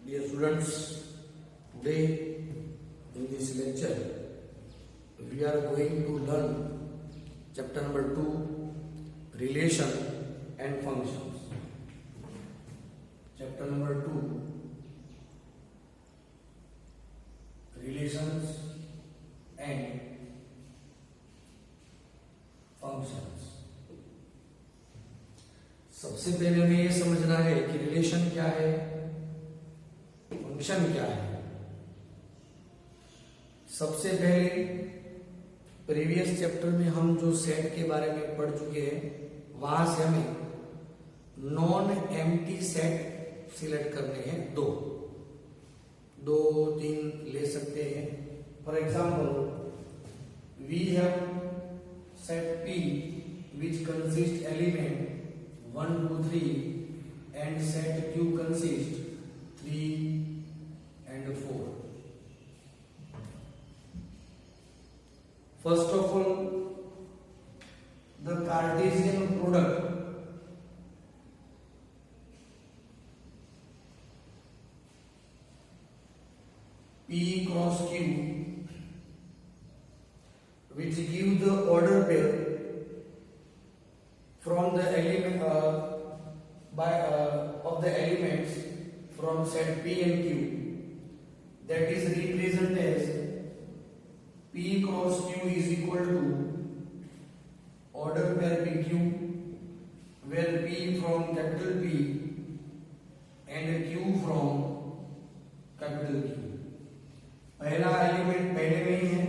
Dear students, today in this lecture we are going to learn chapter number 2, relation and functions. Chapter number 2, relations and functions. सबसे पहले हमें ये समझना है कि रिलेशन क्या है, फंक्शन क्या है। सबसे पहले प्रीवियस चैप्टर में हम जो सेट के बारे में पढ़ चुके हैं, वहां से हमें नॉन एम्प्टी सेट सिलेक्ट करने हैं। दो तीन ले सकते हैं। For example we have set P which consists element 1, 2, 3 and set Q consists 3 and 4. First of all, the Cartesian product P cross Q, which give the order pair from the element of the elements from set P and Q, that is represented as P cross Q is equal to order pair PQ, where P from capital P and Q from capital Q. पहला element पहले में ही है,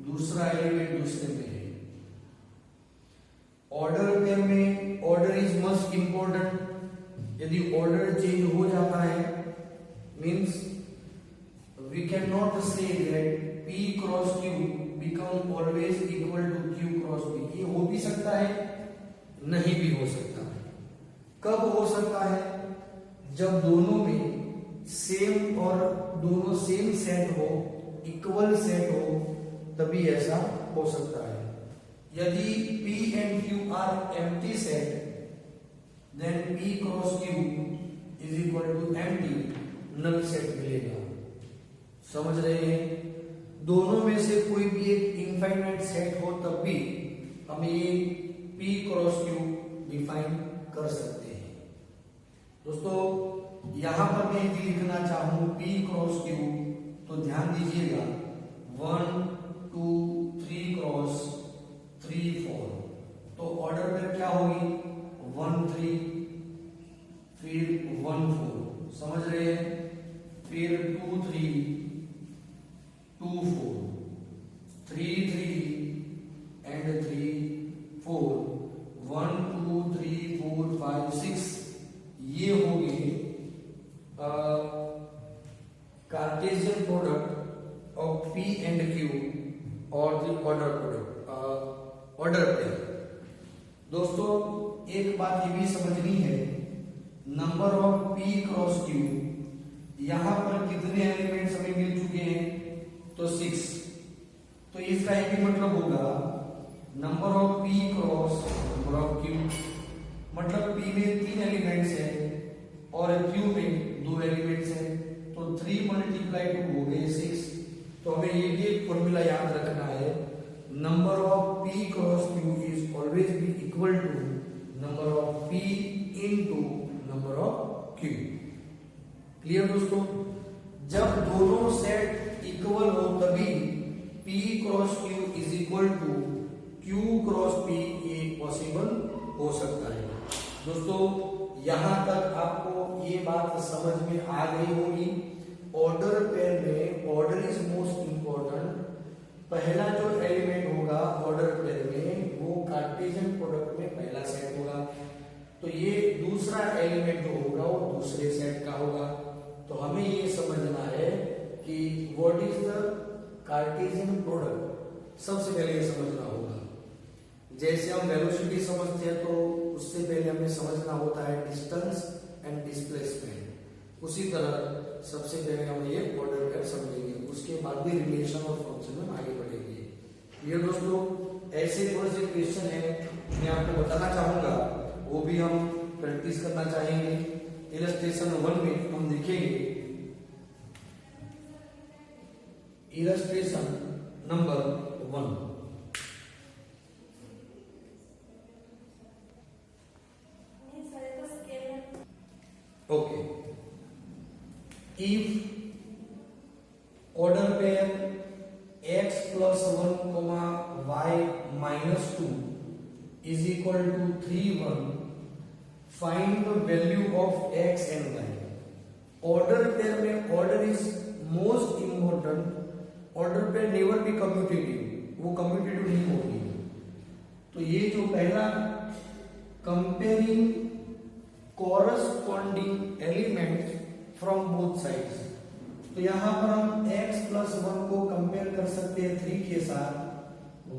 दूसरा element दूसरे में है। Order pair में ऑर्डर इज मस्ट इंपॉर्टेंट। यदि ऑर्डर चेंज हो जाता है means we can not say that P cross Q become always equal to Q cross P। ये हो भी सकता है, नहीं भी हो सकता है। कब हो सकता है? जब दोनों में सेम और दोनों सेम सेट हो, इक्वल सेट हो, तभी ऐसा हो सकता है। यदि P and Q are empty set, then P cross Q is equal to empty, null set मिलेगा। समझ रहे हैं? दोनों में से कोई भी एक इनफाइनाइट सेट हो तब भी हम ये P क्रॉस Q डिफाइन कर सकते हैं। दोस्तों यहां पर मैं यदि लिखना चाहूं P क्रॉस Q तो ध्यान दीजिएगा 1, 2, 3 क्रॉस 3, 4। तो ऑर्डर पर क्या होगी? 1, 3 फिर 1, 4। समझ रहे हैं? फिर 2, 3 2, 4 3, 3 and 3, 4 1, 2, 3, 4, 5, 6। ये हो गए Cartesian product of P and Q और the order product order pair. दोस्तों एक बात ये भी समझनी है, number of P cross Q, यहां पर कितने एलिमेंट्स हमें मिल चुके हैं? तो 6। तो इसका एक ही मतलब होगा number of P cross number of Q, मतलब P में 3 एलिमेंट्स हैं और Q में 2 एलिमेंट्स हैं, तो 3 मल्टीप्लाई 2 हो गए 6। तो हमें ये भी एक फॉर्मूला याद रखना है, number of P cross Q is always be equal to number of P into number of Q। Clear दोस्तों? जब दोनों सेट इक्वल हो तभी P cross Q is equal to Q cross P ये पॉसिबल हो सकता है। दोस्तों यहां तक आपको ये बात समझ में आ गई होगी। ऑर्डर पेयर में ऑर्डर इज मोस्ट इंपॉर्टेंट। पहला जो एलिमेंट होगा ऑर्डर पेयर में वो कार्टेशियन प्रोडक्ट में पहला सेट होगा, तो ये दूसरा एलिमेंट जो होगा वो दूसरे सेट का होगा। तो हमें ये समझना है कि what is the Cartesian product. सबसे पहले ये समझना होगा, जैसे हम वेलोसिटी समझते हैं तो उससे पहले हमें समझना होता है डिस्टेंस एंड डिस्प्लेसमेंट। उसी तरह सबसे पहले हम ये ऑर्डर पेयर समझेंगे, उसके बाद भी रिलेशन और फंक्शन में आगे बढ़ेंगे। ये दोस्तों ऐसे थोड़े से क्वेश्चन है मैं आपको बताना चाहूंगा, वो भी हम प्रैक्टिस करना चाहेंगे। इलस्ट्रेशन 1 में हम देखेंगे illustration number 1. Okay. If order pair x plus 1 comma y minus 2 is equal to 3 1, find the value of x and y. Order pair में order is most important. Order pair never be commutative, वो commutative नहीं होगी. तो ये जो पहला comparing corresponding elements from both sides, तो यहां पर हम x plus 1 को कंपेयर कर सकते हैं 3 के साथ,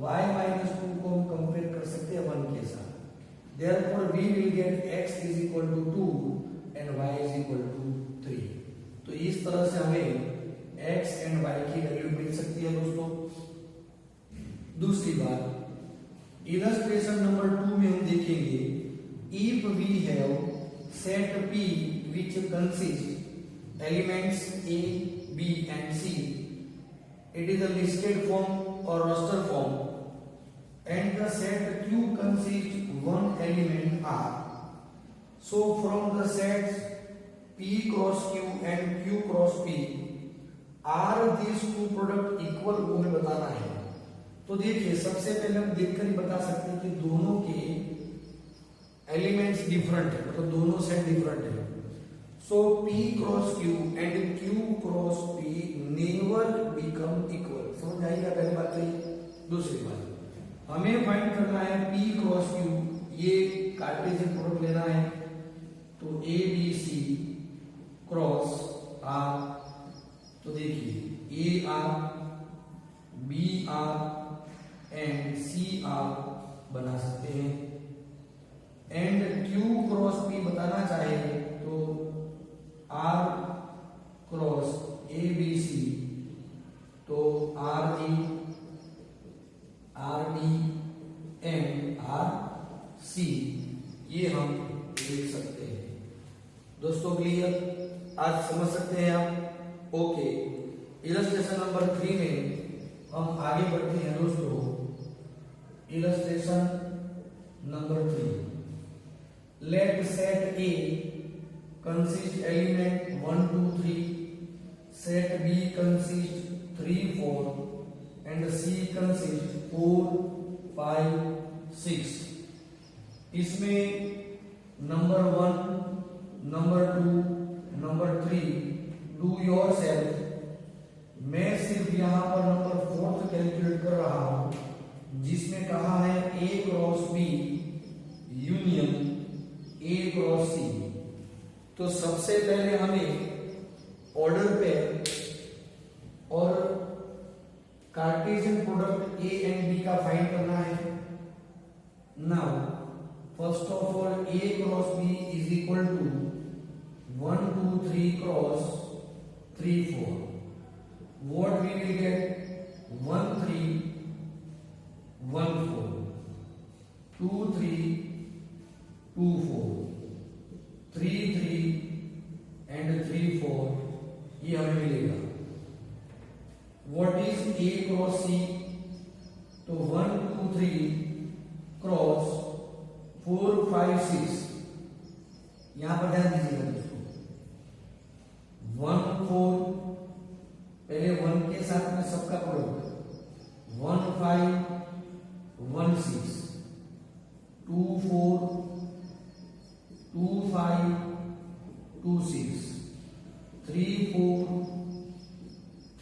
y minus 2 को हम कंपेयर कर सकते हैं 1 के साथ. Therefore we will get x is equal to 2 and y is equal to 3. तो इस तरह से हमें x and y की वैल्यू मिल सकती है दोस्तों. दूसरी बात, इलस्ट्रेशन नंबर 2 में हम देखेंगे, if we have set P which consists elements A, B and C, it is a listed form or raster form, and the set Q consists one element R. So from the sets P cross Q and Q cross P, are these two product equal, वो हमें बताना है. तो देखिए, सबसे पहले हम देखकर ही बता सकते हैं कि दोनों के एलिमेंट्स डिफरेंट है, मतलब दोनों सेट डिफरेंट है. सो P cross Q and Q cross P never become equal. समझ आएगा पहली बात तो ये. दूसरी बात, हमें फाइंड करना है P क्रॉस Q, ये कार्टेशियन प्रोडक्ट लेना है. तो A B C cross R, तो देखिए A R B R and C R बना सकते हैं. एंड Q क्रॉस P बताना चाहे तो R cross A B C, तो R E R D and R C, ये हम लिख सकते हैं. दोस्तों क्लियर, आज समझ सकते हैं आप. ओके, इलस्ट्रेशन नंबर 3 में हम आगे बढ़ते हैं दोस्तों. Illustration number 3, let set A consist element 1 2 3, set B consist 3 4 and C consist 4 5 6. इसमें number 1 number 2 number 3 do yourself. मैं सिर्फ यहां पर नंबर 4 कैलकुलेट कर रहा हूं, जिसमें कहा है A cross B union A cross C. तो सबसे पहले हमें ऑर्डर पेयर और Cartesian product A and B का फाइंड करना है. Now first of all A cross B is equal to 1 2 3 cross 3 4. What we will get? 1 3 1 4 2 3 2 4 3 3 and 3 4, ये हमें मिलेगा. What is A cross C? तो 1 2 3 क्रॉस 4 5 6. यहां पर ध्यान दीजिएगा दोस्तों, 1 4, पहले 1 के साथ में सबका प्रोडक्ट 1 5 1 6 2 4 2 5 2 6 3 4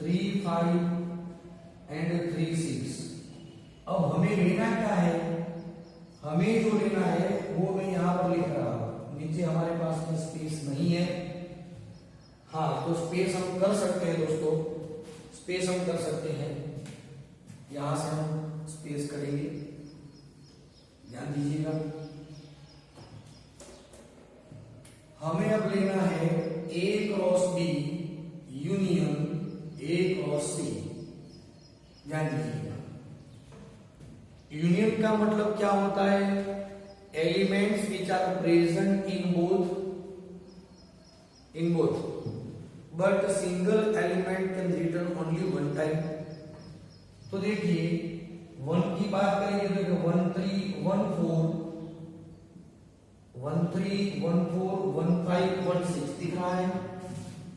3 5 एंड 3 6. अब हमें लेना क्या है? हमें जो लेना है वो मैं यहां पर लिख रहा हूं. नीचे हमारे पास में स्पेस नहीं है. हाँ, तो स्पेस हम कर सकते हैं दोस्तों, स्पेस हम कर सकते हैं. यहां से हम स्पेस करेंगे, ध्यान दीजिएगा. हमें अब लेना है A cross B union A cross C. ध्यान दीजिएगा, यूनियन का मतलब क्या होता है? Elements which are present in both but single element can return only one time. तो देखिए 1 की बात करेंगे तो 1 3 1 4 1 3 1 4 1 5 1 6 दिख रहा है।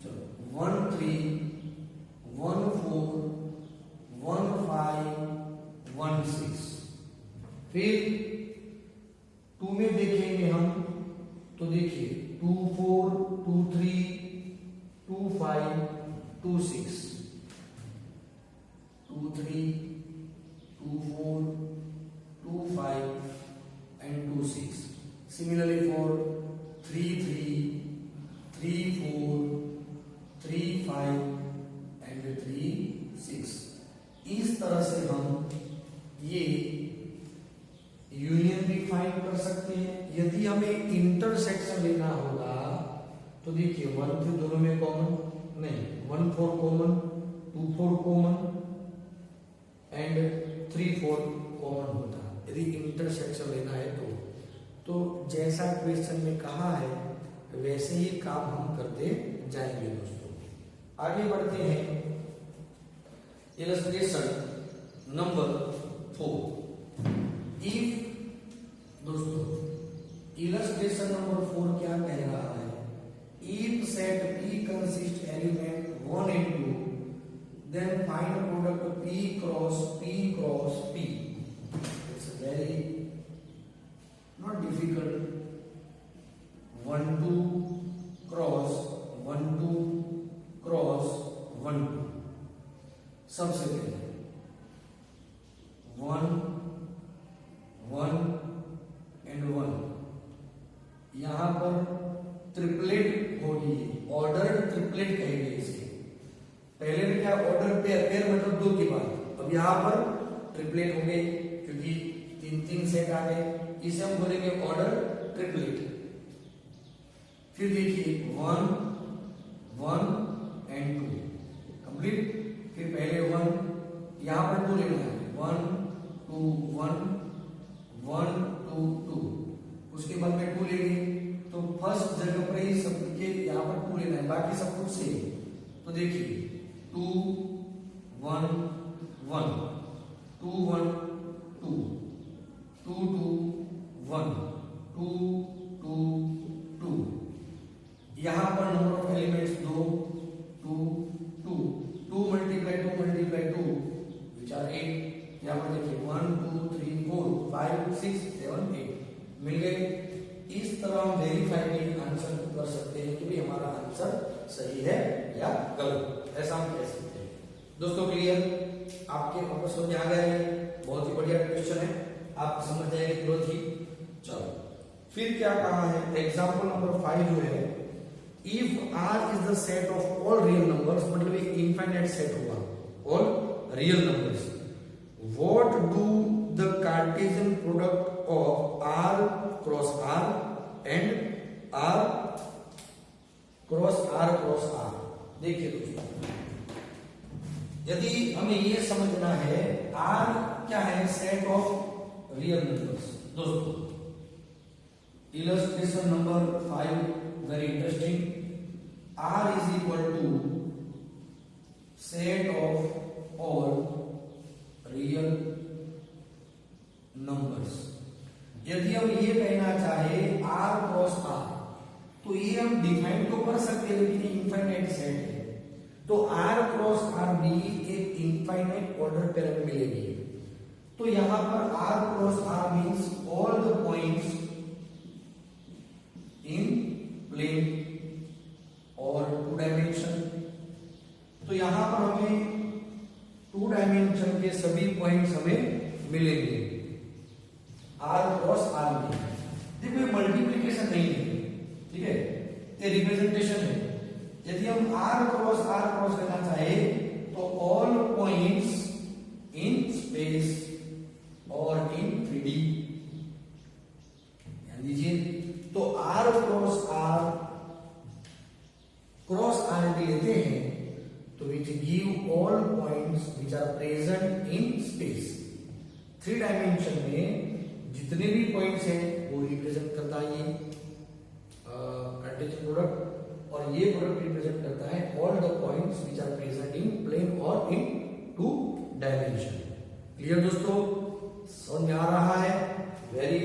चलो 1 3 1 4 1 5 1 6। फिर 2 में देखेंगे हम तो देखिए 2 4 2 3 2 5 2 6 2 3 2 4 2 5 and 2 6। Similarly for 3 3 3 4 3 5 and 3 6। इस तरह से हम ये यूनियन भी फाइंड कर सकते हैं। यदि हमें इंटरसेक्शन लेना होगा तो देखिए 1 3 दोनों में कॉमन नहीं, 1 4 कॉमन, 2 4 कॉमन एंड 3 4 कॉमन होता है यदि इंटरसेक्शन लेना है तो जैसा क्वेश्चन में कहा है वैसे ही काम हम करते जाएंगे दोस्तों। आगे बढ़ते हैं इलस्ट्रेशन नंबर 4। इफ दोस्तों इलस्ट्रेशन नंबर 4 क्या कह रहा है, if set P consist element 1 and 2 then find product P cross P cross P। It's very not difficult। 1 2 cross 1 2 cross 1 2। सबसे पहले 1 1 and 1 यहां पर ट्रिपलेट होगी, ऑर्डर ट्रिपलेट कहेंगे इसे। पहले में क्या ऑर्डर पेयर, पेयर मतलब 2 की बात, अब यहां पर ट्रिपलेट हो गए क्योंकि 3 सेट आ गए, इसे हम बोलेंगे ऑर्डर ट्रिपलेट। फिर देखिए 1 1 and 2 कंप्लीट। फिर पहले 1 यहां पर 2 लेना है, 1 2 1 1 2 2। उसके बाद में 2 लेंगे तो फर्स्ट जगह पर ही सब के यहां पर 2 लेना है, बाकी सब कुछ सेम। तो देखिए 2 1 1 2 1 2 2 2 1 2 2 2। यहां पर number of elements 2 2 2 2 multiply 2 multiply 2 which are 8। यहां पर देखिए 1 2 3 4 5 6 7 8 मिल गए। इस तरह हम वेरीफाई आंसर कर सकते हैं कि भी हमारा आंसर सही है या गलत, ऐसा हम कह सकते हैं। दोस्तों क्लियर, आपके वापस समझ आ गया है, बहुत ही बढ़िया क्वेश्चन है, आप समझ जाएंगे तुरंत ही। चलो फिर क्या कहा है, एग्जांपल नंबर 5 जो है, if R is the set of all real numbers, मतलब ये इनफाइनाइट सेट हुआ, all real numbers, what do the Cartesian product of R cross R and R cross R cross R। देखिए दोस्तों यदि हमें ये समझना है R क्या है, सेट ऑफ रियल नंबर्स। दोस्तों illustration number 5 very interesting. R is equal to set of all real numbers. यदि हम ये कहना चाहे R क्रॉस R तो ये हम डिफाइन तो कर सकते हैं लेकिन इनफाइनाइट सेट है, तो R क्रॉस R भी एक इनफाइनाइट ऑर्डर पेयर में मिलेगी। तो यहां पर R cross R means all the points in plane और 2 डायमेंशन। तो यहां पर हमें 2 डायमेंशन के सभी पॉइंट्स हमें मिलेंगे R क्रॉस R में। देखो ये मल्टीप्लीकेशन नहीं है, ठीक है, ये रिप्रेजेंटेशन है। यदि हम R क्रॉस लेना चाहे तो ऑल पॉइंट्स इन स्पेस और इन 3D, ध्यान दीजिए। तो R क्रॉस R यदि लेते हैं तो which give all points which are present in space. 3 dimension में जितने भी पॉइंट्स हैं वो रिप्रेजेंट करता है ये कार्टेशियन प्रोडक्ट। और ये प्रोडक्ट रिप्रेजेंट करता है all the points which are present in plane और इन टू डायमेंशन। क्लियर दोस्तों, समझ में आ रहा है? वेरी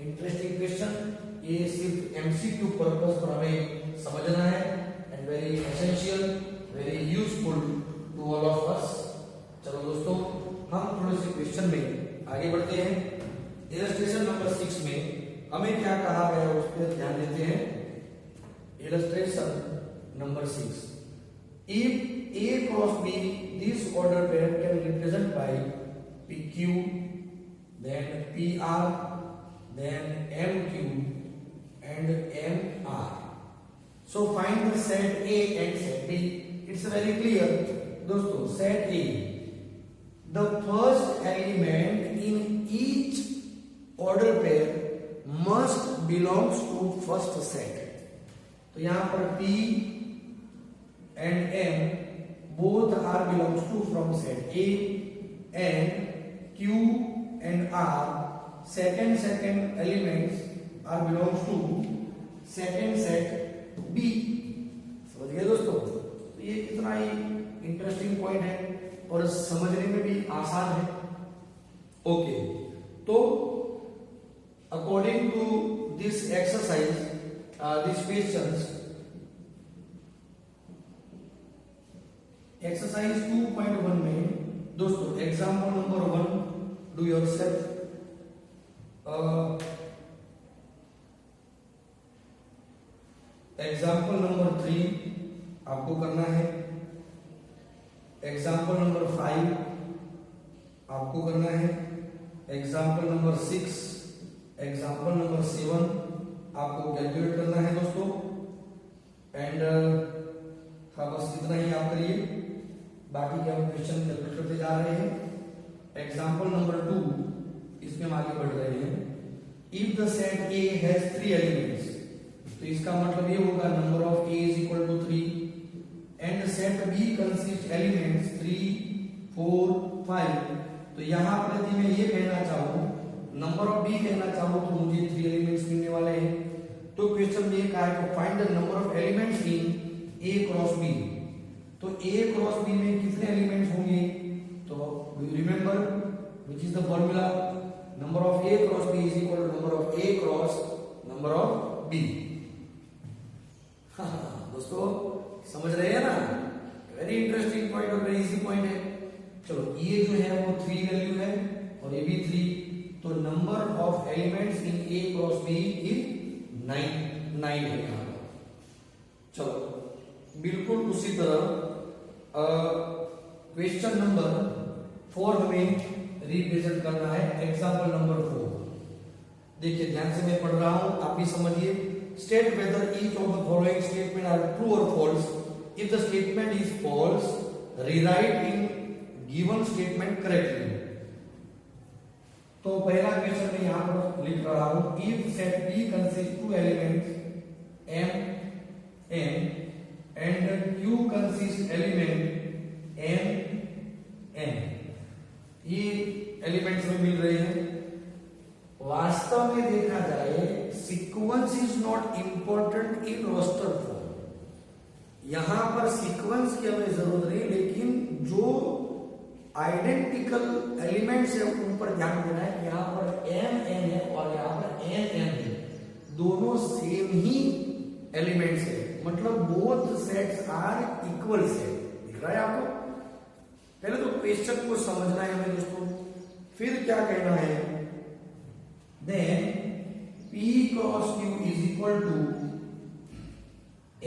इंटरेस्टिंग क्वेश्चन, ये सिर्फ एमसीक्यू पर्पस पर हमें समझना है and very essential, very useful to all of us. चलो दोस्तों, हम थोड़े से क्वेश्चन में आगे बढ़ते हैं। इलस्ट्रेशन नंबर 6 में हमें क्या कहा गया उस पर ध्यान देते हैं। Illustration number 6, if A cross B this order pair can represent by PQ, then PR, then MQ and MR. So find the set A and set B. It's very clear दोस्तों। set A, the first element in each order pair must belongs to first set। तो यहां पर P and M both are belongs to from set A, and Q and R second elements are belongs to second set B। समझ गए दोस्तों? तो ये कितना ही interesting point है और समझने में भी आसान है। ओके, तो according to this exercise, this questions, exercise 2.1 में दोस्तों example number 1 do yourself. Example number 3 आपको करना है। एग्जाम्पल नंबर 5 आपको करना है। एग्जाम्पल नंबर 6, एग्जाम्पल नंबर 7 आपको कैलकुलेट करना है दोस्तों। एंड हाँ, बस इतना ही आप करिए, बाकी के हम क्वेश्चन कैलकुलेट करते जा रहे हैं। एग्जाम्पल नंबर 2, इसमें हम आगे बढ़ रहे हैं। If the set A has 3 elements, तो इसका मतलब ये होगा number of A is equal to 3 and set B consist elements 3, 4, 5। तो यहां पर यदि मैं ये कहना चाहूं, नंबर ऑफ B कहना चाहूं, तो मुझे 3 एलिमेंट्स मिलने वाले हैं। तो क्वेश्चन में ये कहा है कि find the number of elements in A cross B। तो A क्रॉस B में कितने एलिमेंट्स होंगे? तो you remember which is the formula, number of A cross B is equal to number of A cross number of B। दोस्तों समझ रहे हैं ना? वेरी इंटरेस्टिंग पॉइंट और वेरी इजी पॉइंट है। चलो, ये जो है वो 3 वैल्यू है और ये भी 3, तो number of elements in A cross B is 9 है यहाँ पर। चलो, बिल्कुल उसी तरह क्वेश्चन नंबर 4 हमें रिप्रेजेंट करना है। एग्जाम्पल नंबर 4 देखिए, ध्यान से मैं पढ़ रहा हूं, आप भी समझिए। State whether each of the following statement are true और false. If the statement is false, rewrite in given statement correctly. तो पहला क्वेश्चन मैं यहां पर लिख रहा हूं, if set B consist 2 elements M, N and Q consist element M, N। ये एलिमेंट्स में मिल रहे हैं। वास्तव में देखा जाए, sequence is not important in roster form. यहां पर सीक्वेंस की हमें जरूरत नहीं, लेकिन जो आइडेंटिकल एलिमेंट्स है उन पर ध्यान देना है। यहां पर M N है और यहां पर N M है, दोनों सेम ही एलिमेंट्स है, मतलब both sets are equal set. दिख रहा है आपको? पहले तो क्वेश्चन को समझना है हमें दोस्तों, फिर क्या कहना है। Then P cross Q is equal to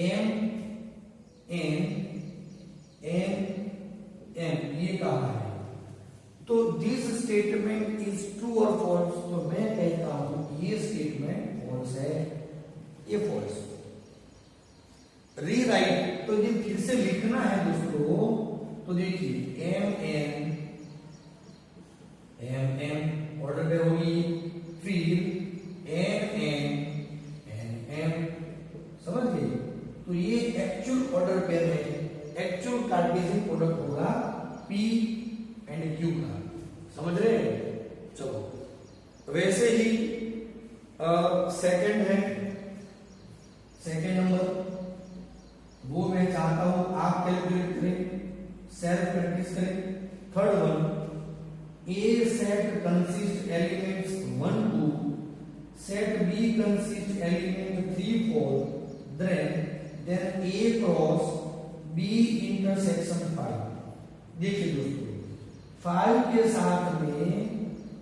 M N N M, ये कहा है। तो दिस स्टेटमेंट इज ट्रू और फॉल्स। तो मैं कहता हूं ये स्टेटमेंट फॉल्स है, ये फॉल्स। रीराइट, तो ये फिर से लिखना है दोस्तों। तो देखिए M M ऑर्डर पे होगी, फिर N M समझ गए? तो ये एक्चुअल ऑर्डर पेयर है, एक्चुअल कार्टेशियन प्रोडक्ट होगा P एंड Q का। समझ रहे हैं? चलो, वैसे ही सेकंड है, सेकंड नंबर प्रैक्टिस करें। Third one, A set consist elements 1 2, set B consist element 3 4, then A cross B intersection 5। देखिए दोस्तों, 5 के साथ में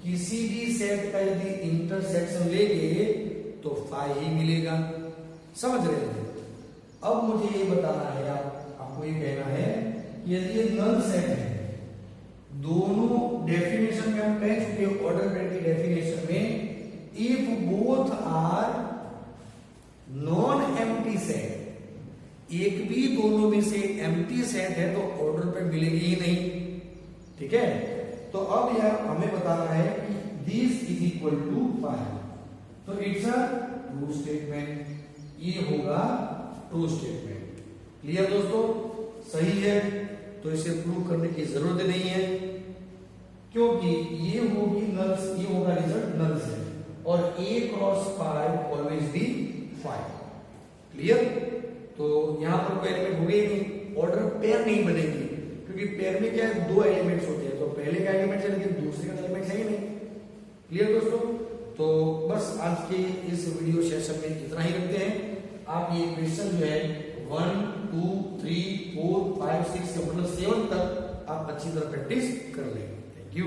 किसी भी सेट का यदि इंटरसेक्शन लेंगे तो 5 ही मिलेगा। समझ रहे हैं? अब मुझे ये बताना है, आपको ये कहना है कि यदि ये नल सेट है, दोनों डेफिनेशन में हम कह चुके हैं, ऑर्डर पेयर की डेफिनेशन में, if both are non empty set, एक भी दोनों में से एम्प्टी सेट है तो ऑर्डर पेयर मिलेगी ही नहीं। ठीक है, तो अब यार हमें बताना है कि दिस इज इक्वल टू 5, तो इट्स अ ट्रू स्टेटमेंट, ये होगा ट्रू स्टेटमेंट। क्लियर दोस्तों? सही है, तो इसे प्रूव करने की जरूरत नहीं है, क्योंकि ये होगी नल्स, ये होगा रिजल्ट नल से, और a cross 5 always be 5। Clear? तो यहां पर कोई एलिमेंट होगी ही नहीं, ऑर्डर पेयर नहीं बनेगी, क्योंकि पेयर में क्या है, 2 एलिमेंट्स होते हैं, तो पहले का एलिमेंट है लेकिन दूसरे का एलिमेंट है ही नहीं। क्लियर दोस्तों? तो बस आज के इस वीडियो सेशन में इतना ही रखते हैं। आप ये क्वेश्चन जो है 1 2 3 4 5 6 मतलब 7 तक आप अच्छी तरह प्रैक्टिस कर लेंगे। Thank you.